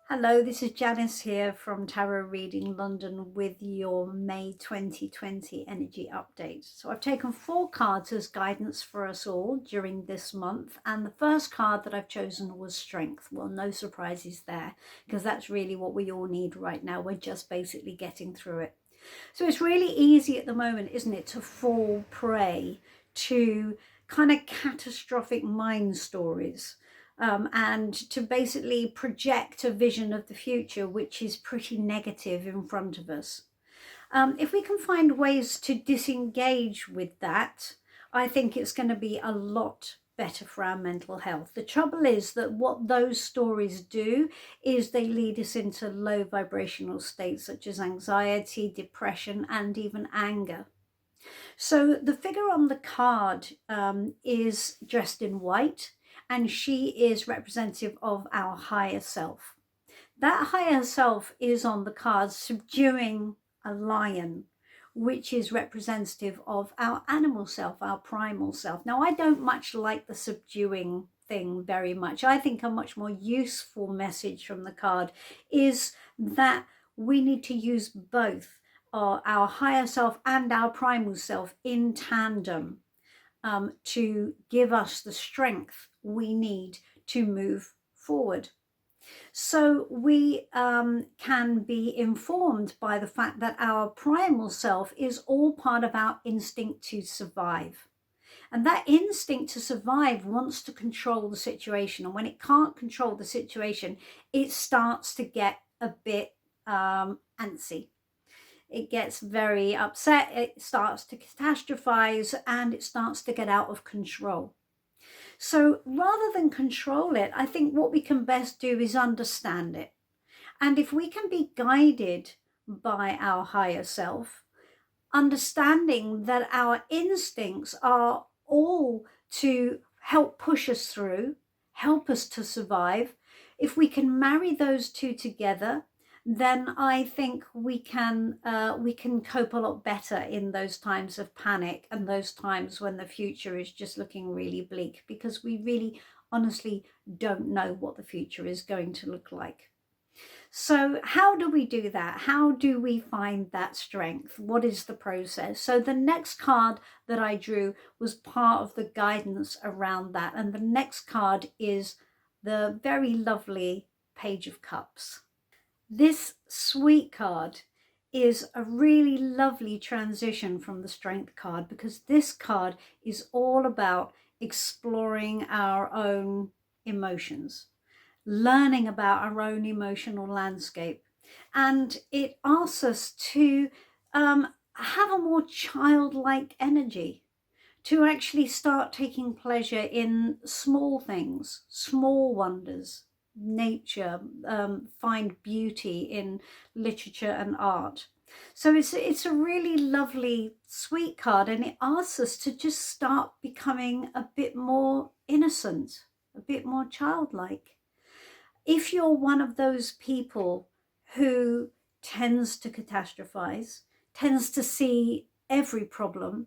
Hello, this is Janice here from Tarot Reading London with your May 2020 energy update. So I've taken 4 cards as guidance for us all during this month, and the first card that I've chosen was Strength. Well, no surprises there, because that's really what we all need right now. We're just basically getting through it. So it's really easy at the moment, isn't it, to fall prey to kind of catastrophic mind stories. And to basically project a vision of the future which is pretty negative in front of us. If we can find ways to disengage with that, I think it's going to be a lot better for our mental health. The trouble is that what those stories do is they lead us into low vibrational states such as anxiety, depression, and even anger. So the figure on the card is dressed in white, and she is representative of our higher self. That higher self is on the card subduing a lion, which is representative of our animal self, our primal self. Now, I don't much like the subduing thing very much. I think a much more useful message from the card is that we need to use both our higher self and our primal self in tandem to give us the strength we need to move forward. So we can be informed by the fact that our primal self is all part of our instinct to survive. And that instinct to survive wants to control the situation. And when it can't control the situation, it starts to get a bit antsy. It gets very upset, it starts to catastrophize, and it starts to get out of control. So rather than control it, I think what we can best do is understand it. And if we can be guided by our higher self, understanding that our instincts are all to help push us through, help us to survive, if we can marry those two together, then I think we can cope a lot better in those times of panic and those times when the future is just looking really bleak, because we really honestly don't know what the future is going to look like. So how do we do that? How do we find that strength? What is the process? So the next card that I drew was part of the guidance around that. And the next card is the very lovely Page of Cups. This sweet card is a really lovely transition from the Strength card, because this card is all about exploring our own emotions, learning about our own emotional landscape. And it asks us to have a more childlike energy, to actually start taking pleasure in small things, small wonders, nature, find beauty in literature and art. So it's a really lovely, sweet card, and it asks us to just start becoming a bit more innocent, a bit more childlike. If you're one of those people who tends to catastrophize, tends to see every problem,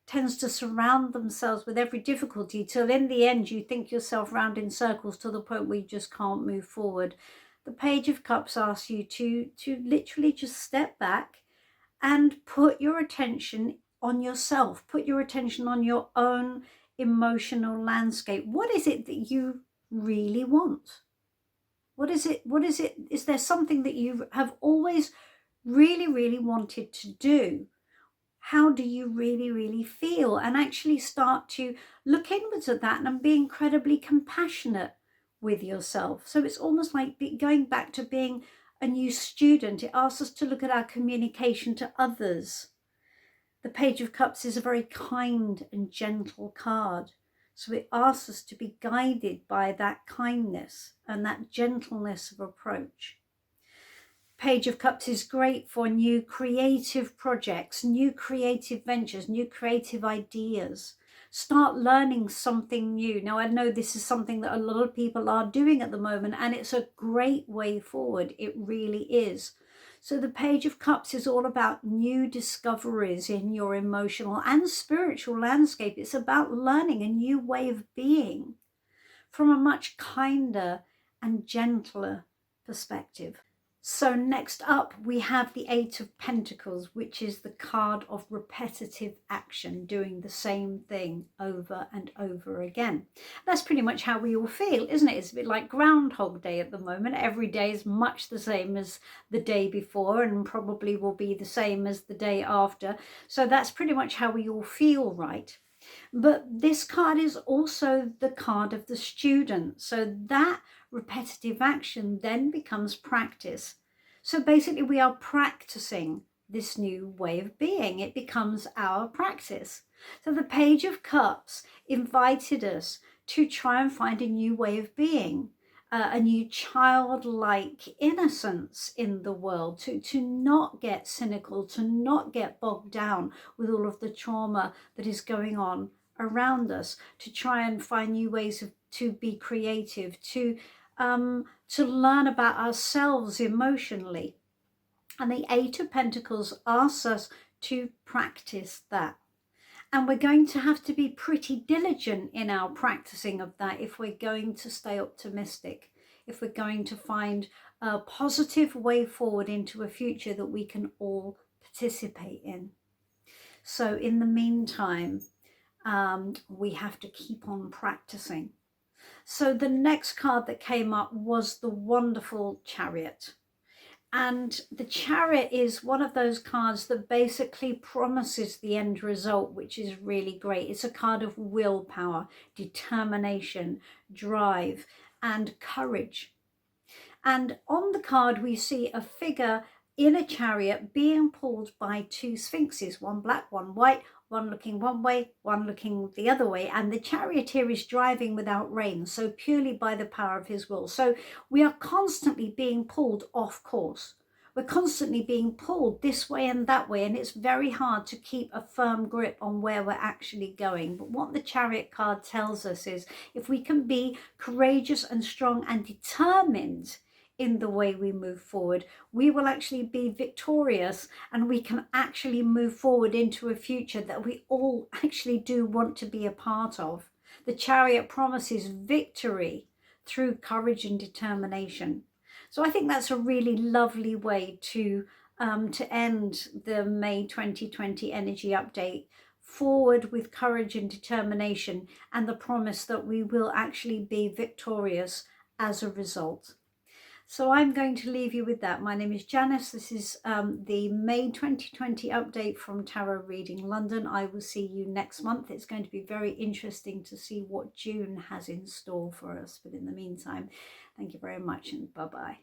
tends to surround themselves with every difficulty till in the end you think yourself round in circles to the point where you just can't move forward, the Page of Cups asks you to literally just step back and put your attention on yourself, put your attention on your own emotional landscape. What is it that you really want? What is it? What is it? Is there something that you have always really, really wanted to do? How do you really, really feel? And actually start to look inwards at that and be incredibly compassionate with yourself. So it's almost like going back to being a new student. It asks us to look at our communication to others. The Page of Cups is a very kind and gentle card. So it asks us to be guided by that kindness and that gentleness of approach. Page of Cups is great for new creative projects, new creative ventures, new creative ideas. Start learning something new. Now, I know this is something that a lot of people are doing at the moment, and it's a great way forward. It really is. So the Page of Cups is all about new discoveries in your emotional and spiritual landscape. It's about learning a new way of being from a much kinder and gentler perspective. So next up, we have the Eight of Pentacles, which is the card of repetitive action, doing the same thing over and over again. That's pretty much how we all feel, isn't it? It's a bit like Groundhog Day at the moment. Every day is much the same as the day before, and probably will be the same as the day after. So that's pretty much how we all feel, right? But this card is also the card of the student. So that repetitive action then becomes practice. So basically we are practicing this new way of being. It becomes our practice. So the Page of Cups invited us to try and find a new way of being, a new childlike innocence in the world, to not get cynical, to not get bogged down with all of the trauma that is going on around us, to try and find new ways to be creative, to learn about ourselves emotionally. And the Eight of Pentacles asks us to practice that. And we're going to have to be pretty diligent in our practicing of that if we're going to stay optimistic, if we're going to find a positive way forward into a future that we can all participate in. So in the meantime, we have to keep on practicing. So the next card that came up was the wonderful Chariot. And the Chariot is one of those cards that basically promises the end result, which is really great. It's a card of willpower, determination, drive, and courage. And on the card, we see a figure in a chariot being pulled by two sphinxes, one black, one white, one looking one way, one looking the other way. And the charioteer is driving without rein, so purely by the power of his will. So we are constantly being pulled off course. We're constantly being pulled this way and that way, and it's very hard to keep a firm grip on where we're actually going. But what the Chariot card tells us is if we can be courageous and strong and determined in the way we move forward, we will actually be victorious, and we can actually move forward into a future that we all actually do want to be a part of. The Chariot promises victory through courage and determination. So I think that's a really lovely way to end the May 2020 energy update. Forward with courage and determination, and the promise that we will actually be victorious as a result. So I'm going to leave you with that. My name is Janice. This is the May 2020 update from Tarot Reading London. I will see you next month. It's going to be very interesting to see what June has in store for us. But in the meantime, thank you very much and bye-bye.